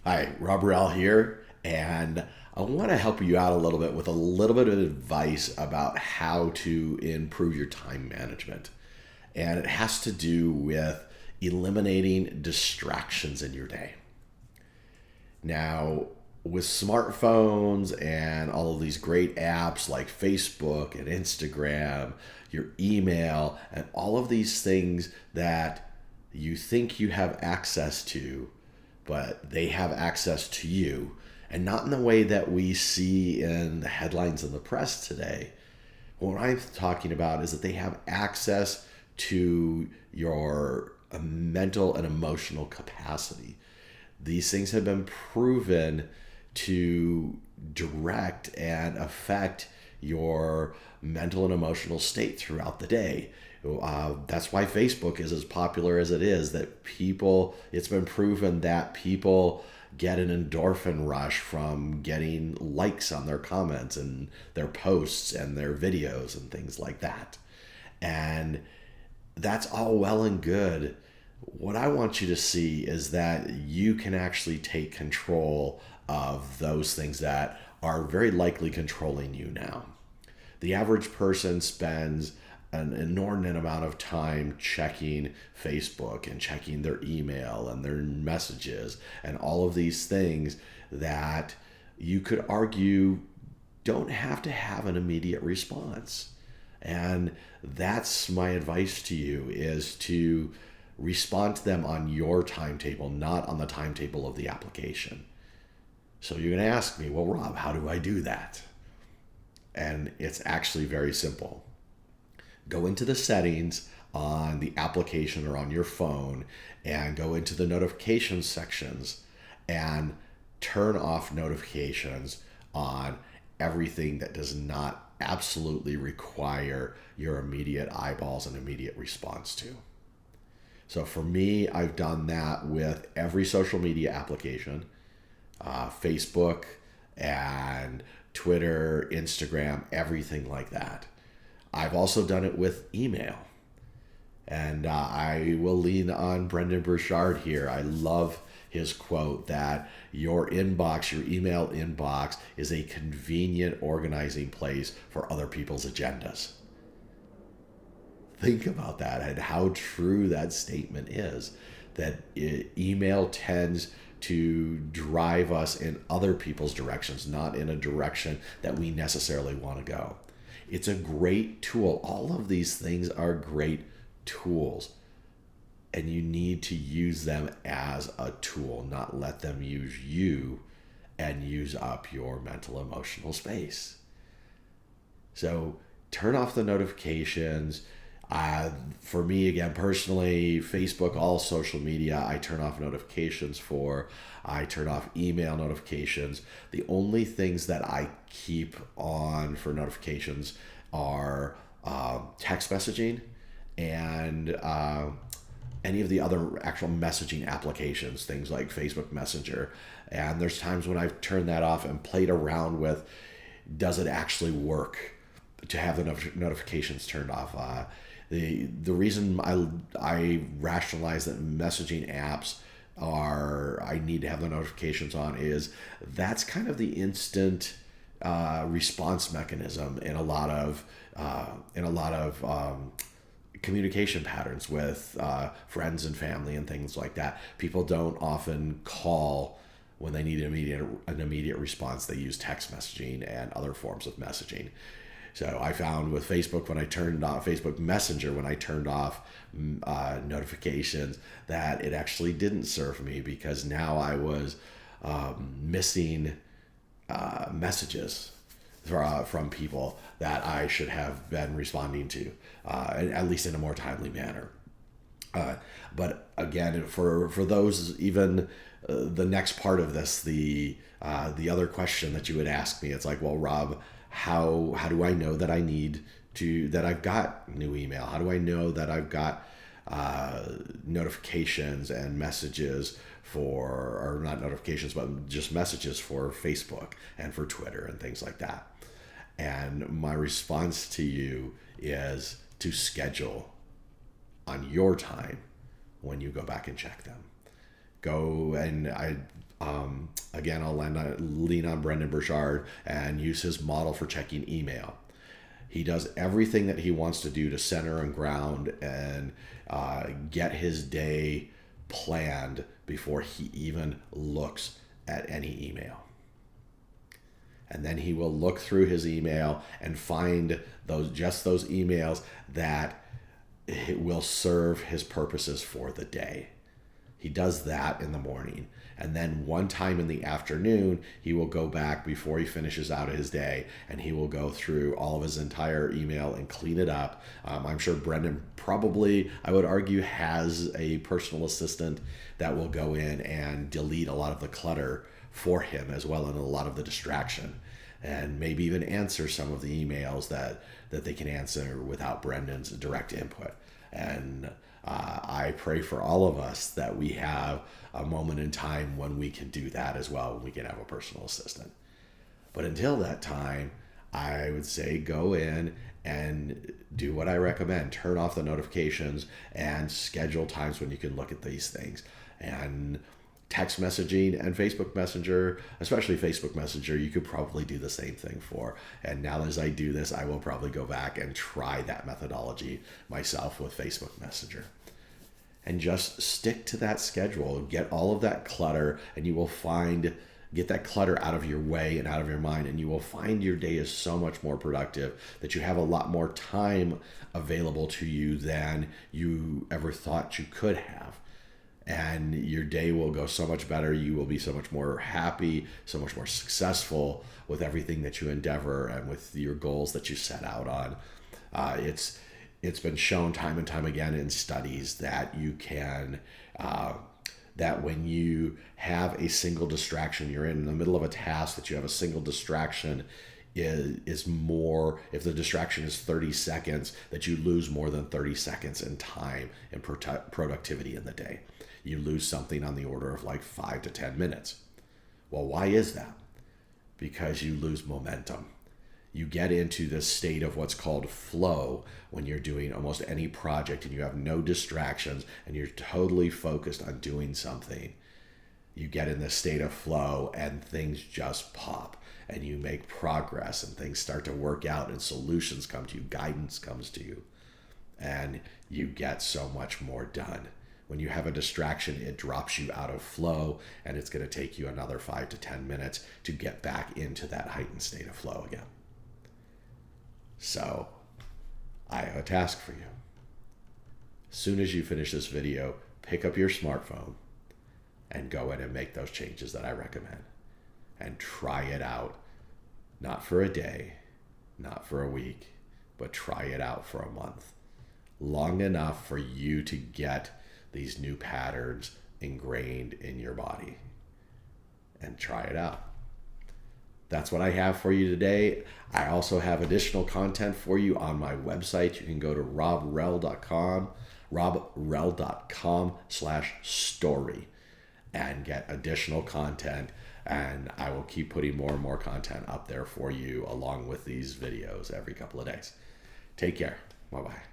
Hi, Rob Rell here, and I want to help you out a little bit with a little bit of advice about how to improve your time management. And it has to do with eliminating distractions in your day. Now, with smartphones and all of these great apps like Facebook and Instagram, your email, and all of these things that you think you have access to, but they have access to you, and not in the way that we see in the headlines in the press today. What I'm talking about is that they have access to your mental and emotional capacity. These things have been proven to direct and affect your mental and emotional state throughout the day. That's why Facebook is as popular as it is. It's been proven that people get an endorphin rush from getting likes on their comments and their posts and their videos and things like that. And that's all well and good. What I want you to see is that you can actually take control of those things that are very likely controlling you now. The average person spends an inordinate amount of time checking Facebook and checking their email and their messages and all of these things that you could argue don't have to have an immediate response. And that's my advice to you, is to respond to them on your timetable, not on the timetable of the application. So you're going to ask me, well, Rob, how do I do that? And it's actually very simple. Go into the settings on the application or on your phone and go into the notifications sections and turn off notifications on everything that does not absolutely require your immediate eyeballs and immediate response to. So for me, I've done that with every social media application, Facebook and Twitter, Instagram, everything like that. I've also done it with email. And I will lean on Brendan Burchard here. I love his quote that your inbox, your email inbox, is a convenient organizing place for other people's agendas. Think about that and how true that statement is, that email tends to drive us in other people's directions, not in a direction that we necessarily want to go. It's a great tool. All of these things are great tools, and you need to use them as a tool, not let them use you and use up your mental emotional space. So turn off the notifications. For me, again, personally, Facebook, all social media, I turn off notifications for. I turn off email notifications. The only things that I keep on for notifications are text messaging and any of the other actual messaging applications, things like Facebook Messenger. And there's times when I've turned that off and played around with, does it actually work to have the notifications turned off? The reason I rationalize that messaging apps I need to have the notifications on is that's kind of the instant response mechanism in a lot of communication patterns with friends and family and things like that. People don't often call when they need an immediate response. They use text messaging and other forms of messaging. So I found with Facebook, when I turned off Facebook Messenger, when I turned off notifications, that it actually didn't serve me, because now I was missing messages from people that I should have been responding to, at least in a more timely manner. But again, for those, even the next part of this, the other question that you would ask me, it's like, well, Rob, how do I know that that I've got new email? How do I know that I've got notifications and messages or not notifications, but just messages for Facebook and for Twitter and things like that? And my response to you is to schedule on your time when you go back and check them. Go and Again, I'll lean on Brendan Burchard and use his model for checking email. He does everything that he wants to do to center and ground and get his day planned before he even looks at any email. And then he will look through his email and find those emails that will serve his purposes for the day. He does that in the morning. And then one time in the afternoon, he will go back before he finishes out his day and he will go through all of his entire email and clean it up. I'm sure Brendan probably, I would argue, has a personal assistant that will go in and delete a lot of the clutter for him as well, and a lot of the distraction, and maybe even answer some of the emails that they can answer without Brendan's direct input. And I pray for all of us that we have a moment in time when we can do that as well, when we can have a personal assistant. But until that time, I would say go in and do what I recommend. Turn off the notifications and schedule times when you can look at these things. And text messaging and Facebook Messenger, especially Facebook Messenger, you could probably do the same thing for. And now as I do this, I will probably go back and try that methodology myself with Facebook Messenger. And just stick to that schedule. Get all of that clutter, and you will get that clutter out of your way and out of your mind, and you will find your day is so much more productive, that you have a lot more time available to you than you ever thought you could have. And your day will go so much better. You will be so much more happy, so much more successful with everything that you endeavor and with your goals that you set out on. It's been shown time and time again in studies that you can, that when you have a single distraction, you're in the middle of a task, that you have a single distraction is more, if the distraction is 30 seconds, that you lose more than 30 seconds in time and productivity in the day. You lose something on the order of like 5 to 10 minutes. Well, why is that? Because you lose momentum. You get into this state of what's called flow when you're doing almost any project and you have no distractions and you're totally focused on doing something. You get in this state of flow and things just pop and you make progress and things start to work out and solutions come to you, guidance comes to you, and you get so much more done. When you have a distraction, it drops you out of flow, and it's going to take you another 5 to 10 minutes to get back into that heightened state of flow again. So, I have a task for you. As soon as you finish this video, pick up your smartphone and go in and make those changes that I recommend. And try it out. Not for a day, not for a week, but try it out for a month. Long enough for you to get these new patterns ingrained in your body, and try it out. That's what I have for you today. I also have additional content for you on my website. You can go to robrell.com/story and get additional content, and I will keep putting more and more content up there for you along with these videos every couple of days. Take care. Bye-bye.